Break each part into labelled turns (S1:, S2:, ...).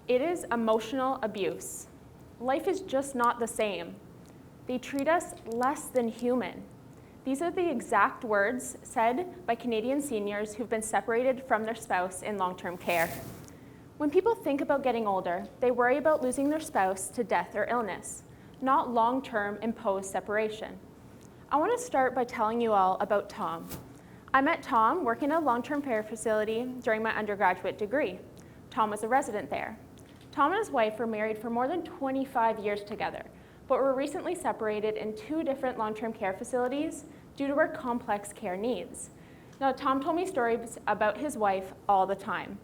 S1: It is emotional abuse. Life is just not the same. They treat us less than human. These are the exact words said by Canadian seniors who've been separated from their spouse in long-term care. When people think about getting older, they worry about losing their spouse to death or illness, not long-term imposed separation. I want to start by telling you all about Tom. I met Tom working at a long-term care facility during my undergraduate degree. Tom was a resident there. Tom and his wife were married for more than 25 years together, but were recently separated in 2 different long-term care facilities due to her complex care needs. Now, Tom told me stories about his wife all the time.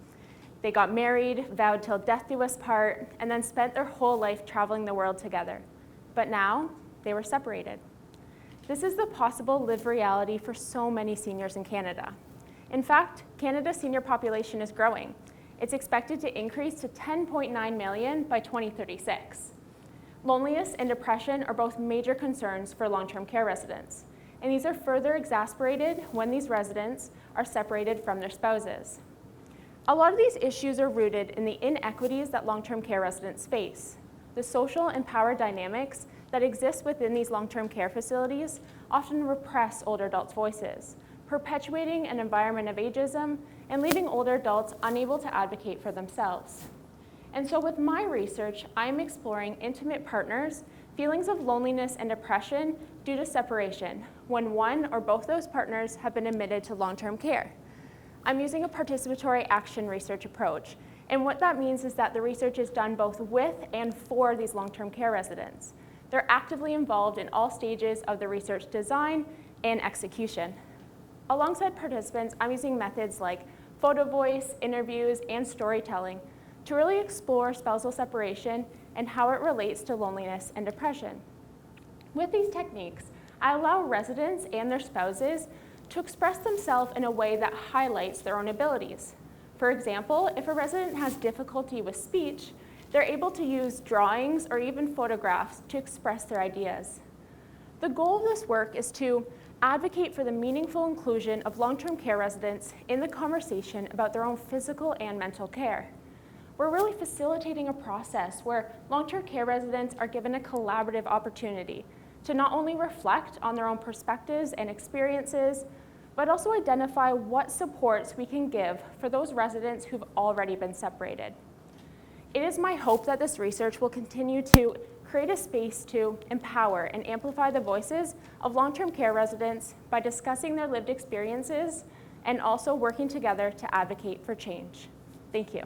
S1: They got married, vowed till death do us part, and then spent their whole life traveling the world together. But now, they were separated. This is the possible lived reality for so many seniors in Canada. In fact, Canada's senior population is growing. It's expected to increase to 10.9 million by 2036. Loneliness and depression are both major concerns for long-term care residents, and these are further exacerbated when these residents are separated from their spouses. A lot of these issues are rooted in the inequities that long-term care residents face. The social and power dynamics that exist within these long-term care facilities often repress older adults' voices, perpetuating an environment of ageism and leaving older adults unable to advocate for themselves. And so with my research, I'm exploring intimate partners' feelings of loneliness and depression due to separation when one or both those partners have been admitted to long-term care. I'm using a participatory action research approach, and what that means is that the research is done both with and for these long-term care residents. They're actively involved in all stages of the research design and execution. Alongside participants, I'm using methods like photo voice, interviews, and storytelling to really explore spousal separation and how it relates to loneliness and depression. With these techniques, I allow residents and their spouses to express themselves in a way that highlights their own abilities. For example, if a resident has difficulty with speech, they're able to use drawings or even photographs to express their ideas. The goal of this work is to advocate for the meaningful inclusion of long-term care residents in the conversation about their own physical and mental care. We're really facilitating a process where long-term care residents are given a collaborative opportunity to not only reflect on their own perspectives and experiences, but also identify what supports we can give for those residents who've already been separated. It is my hope that this research will continue to create a space to empower and amplify the voices of long-term care residents by discussing their lived experiences and also working together to advocate for change. Thank you.